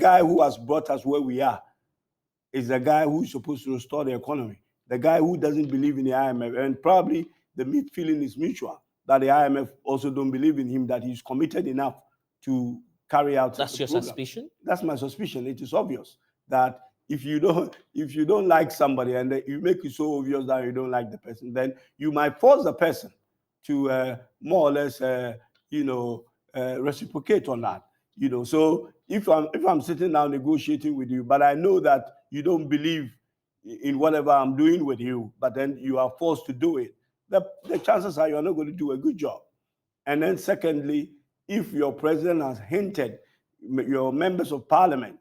guy who has brought us where we are is the guy who's supposed to restore the economy. The guy who doesn't believe in the IMF, and probably the feeling is mutual, that the IMF also don't believe in him, that he's committed enough to carry out. That's your suspicion? That's my suspicion. It is obvious that if you don't like somebody and you make it so obvious that you don't like the person, then you might force the person to more or less, reciprocate on that. So if I'm sitting down negotiating with you, but I know that you don't believe in whatever I'm doing with you, but then you are forced to do it, the chances are you're not going to do a good job. And then secondly, if your president has hinted, your members of parliament,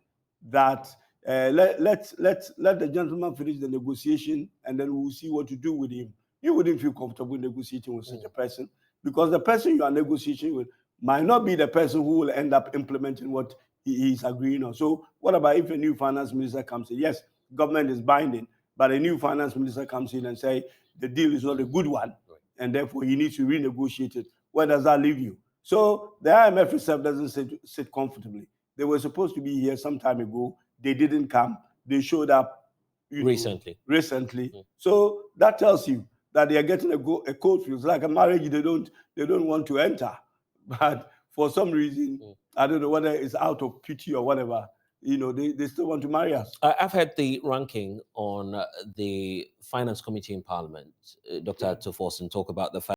that let the gentleman finish the negotiation and then we'll see what to do with him, you wouldn't feel comfortable negotiating with such a person, because the person you are negotiating with might not be the person who will end up implementing what he's agreeing on. So what about if a new finance minister comes in? Yes, government is binding, but a new finance minister comes in and say the deal is not a good one, and therefore he needs to renegotiate it. Where does that leave you? So the IMF itself doesn't sit comfortably. They were supposed to be here some time ago. They didn't come. They showed up recently. So that tells you that they are getting a cold feels like a marriage they don't want to enter, but for some reason, I don't know whether it's out of pity or whatever, they still want to marry us. I've heard the ranking on the Finance Committee in Parliament, Dr. Tuforson, talk about the fact